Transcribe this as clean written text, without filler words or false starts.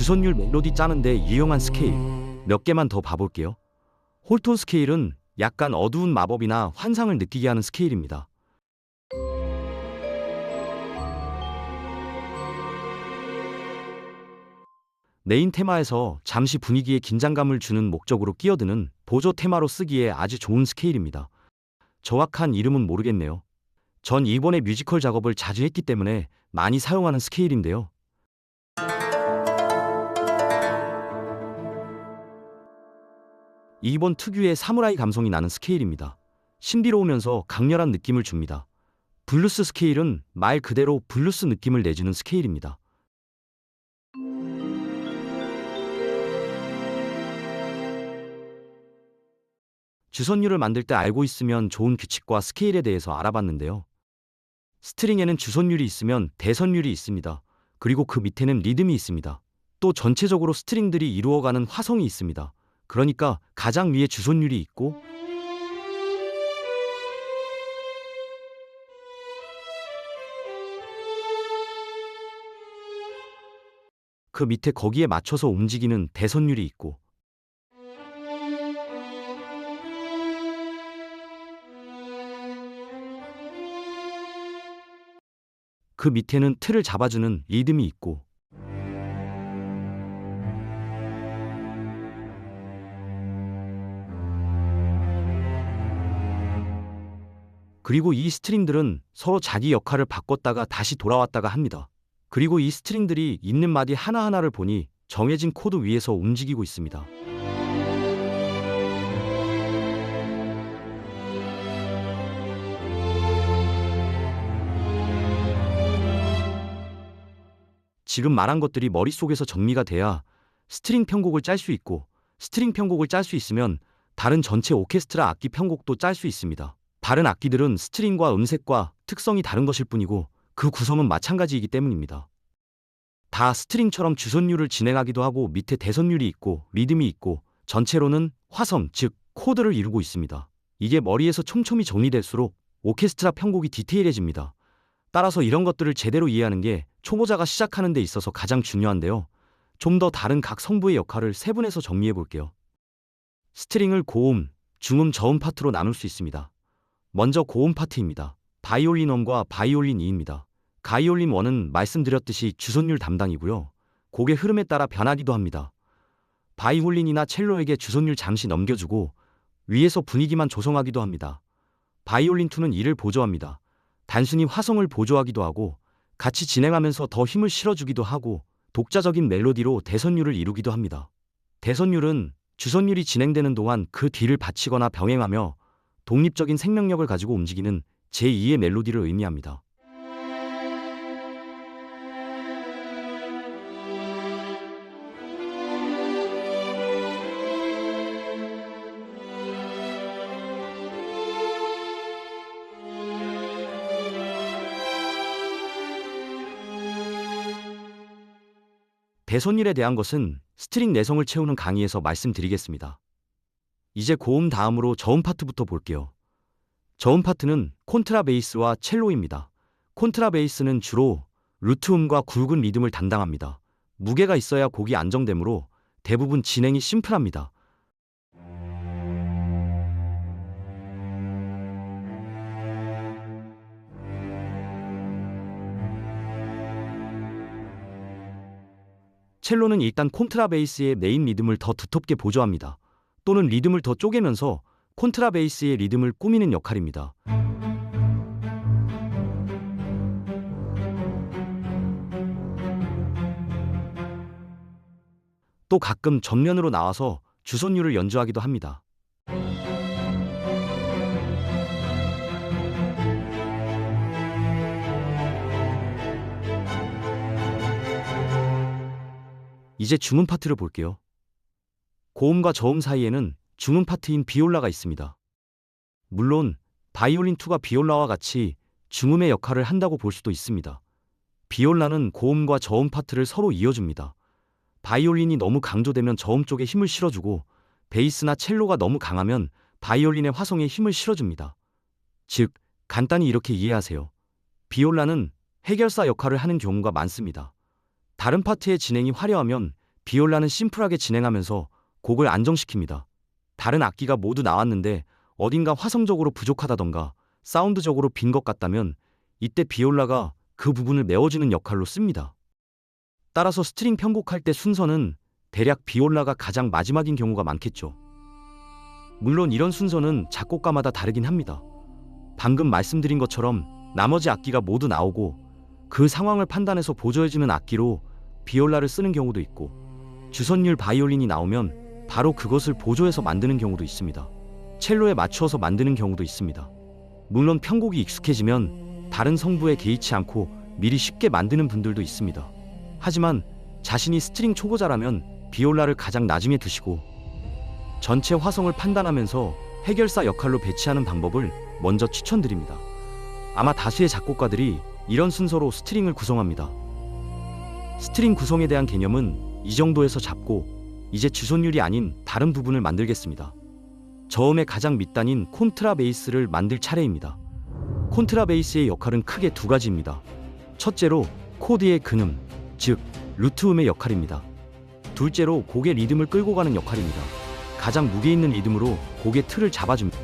주선율 멜로디 짜는데 유용한 스케일 몇 개만 더 봐볼게요. 홀톤 스케일은 약간 어두운 마법이나 환상을 느끼게 하는 스케일입니다. 메인 테마에서 잠시 분위기에 긴장감을 주는 목적으로 끼어드는 보조 테마로 쓰기에 아주 좋은 스케일입니다. 정확한 이름은 모르겠네요. 전 이번에 뮤지컬 작업을 자주 했기 때문에 많이 사용하는 스케일인데요. 이번 특유의 사무라이 감성이 나는 스케일입니다. 신비로우면서 강렬한 느낌을 줍니다. 블루스 스케일은 말 그대로 블루스 느낌을 내주는 스케일입니다. 주선율을 만들 때 알고 있으면 좋은 규칙과 스케일에 대해서 알아봤는데요. 스트링에는 주선율이 있으면 대선율이 있습니다. 그리고 그 밑에는 리듬이 있습니다. 또 전체적으로 스트링들이 이루어가는 화성이 있습니다. 그러니까 가장 위에 주선율이 있고 그 밑에 거기에 맞춰서 움직이는 대선율이 있고 그 밑에는 틀을 잡아주는 리듬이 있고 그리고 이 스트링들은 서로 자기 역할을 바꿨다가 다시 돌아왔다가 합니다. 그리고 이 스트링들이 있는 마디 하나하나를 보니 정해진 코드 위에서 움직이고 있습니다. 지금 말한 것들이 머릿속에서 정리가 돼야 스트링 편곡을 짤 수 있고 스트링 편곡을 짤 수 있으면 다른 전체 오케스트라 악기 편곡도 짤 수 있습니다. 다른 악기들은 스트링과 음색과 특성이 다른 것일 뿐이고 그 구성은 마찬가지이기 때문입니다. 다 스트링처럼 주선율을 진행하기도 하고 밑에 대선율이 있고 리듬이 있고 전체로는 화성, 즉 코드를 이루고 있습니다. 이게 머리에서 촘촘히 정리될수록 오케스트라 편곡이 디테일해집니다. 따라서 이런 것들을 제대로 이해하는 게 초보자가 시작하는 데 있어서 가장 중요한데요. 좀 더 다른 각 성부의 역할을 세분해서 정리해 볼게요. 스트링을 고음, 중음, 저음 파트로 나눌 수 있습니다. 먼저 고음 파트입니다. 바이올린 1과 바이올린 2입니다. 바이올린 1은 말씀드렸듯이 주선율 담당이고요. 곡의 흐름에 따라 변하기도 합니다. 바이올린이나 첼로에게 주선율 잠시 넘겨주고 위에서 분위기만 조성하기도 합니다. 바이올린 2는 이를 보조합니다. 단순히 화성을 보조하기도 하고 같이 진행하면서 더 힘을 실어주기도 하고 독자적인 멜로디로 대선율을 이루기도 합니다. 대선율은 주선율이 진행되는 동안 그 뒤를 받치거나 병행하며 독립적인 생명력을 가지고 움직이는 제2의 멜로디를 의미합니다. 대선율에 대한 것은 스트링 내성을 채우는 강의에서 말씀드리겠습니다. 이제 고음 다음으로 저음 파트부터 볼게요. 저음 파트는 콘트라베이스와 첼로입니다. 콘트라베이스는 주로 루트음과 굵은 리듬을 담당합니다. 무게가 있어야 곡이 안정되므로 대부분 진행이 심플합니다. 첼로는 일단 콘트라베이스의 메인 리듬을 더 두텁게 보조합니다. 또는 리듬을 더 쪼개면서 콘트라베이스의 리듬을 꾸미는 역할입니다. 또 가끔 전면으로 나와서 주선율을 연주하기도 합니다. 이제 중음 파트를 볼게요. 고음과 저음 사이에는 중음 파트인 비올라가 있습니다. 물론 바이올린 2가 비올라와 같이 중음의 역할을 한다고 볼 수도 있습니다. 비올라는 고음과 저음 파트를 서로 이어줍니다. 바이올린이 너무 강조되면 저음 쪽에 힘을 실어주고 베이스나 첼로가 너무 강하면 바이올린의 화성에 힘을 실어줍니다. 즉, 간단히 이렇게 이해하세요. 비올라는 해결사 역할을 하는 경우가 많습니다. 다른 파트의 진행이 화려하면 비올라는 심플하게 진행하면서 곡을 안정시킵니다. 다른 악기가 모두 나왔는데 어딘가 화성적으로 부족하다던가 사운드적으로 빈 것 같다면 이때 비올라가 그 부분을 메워주는 역할로 씁니다. 따라서 스트링 편곡할 때 순서는 대략 비올라가 가장 마지막인 경우가 많겠죠. 물론 이런 순서는 작곡가마다 다르긴 합니다. 방금 말씀드린 것처럼 나머지 악기가 모두 나오고 그 상황을 판단해서 보조해주는 악기로 비올라를 쓰는 경우도 있고, 주선율 바이올린이 나오면 바로 그것을 보조해서 만드는 경우도 있습니다. 첼로에 맞추어서 만드는 경우도 있습니다. 물론 편곡이 익숙해지면 다른 성부에 개의치 않고 미리 쉽게 만드는 분들도 있습니다. 하지만 자신이 스트링 초보자라면 비올라를 가장 나중에 두시고 전체 화성을 판단하면서 해결사 역할로 배치하는 방법을 먼저 추천드립니다. 아마 다수의 작곡가들이 이런 순서로 스트링을 구성합니다. 스트링 구성에 대한 개념은 이 정도에서 잡고 이제 주선율이 아닌 다른 부분을 만들겠습니다. 저음의 가장 밑단인 콘트라베이스를 만들 차례입니다. 콘트라베이스의 역할은 크게 두 가지입니다. 첫째로 코드의 근음, 즉 루트음의 역할입니다. 둘째로 곡의 리듬을 끌고 가는 역할입니다. 가장 무게 있는 리듬으로 곡의 틀을 잡아줍니다.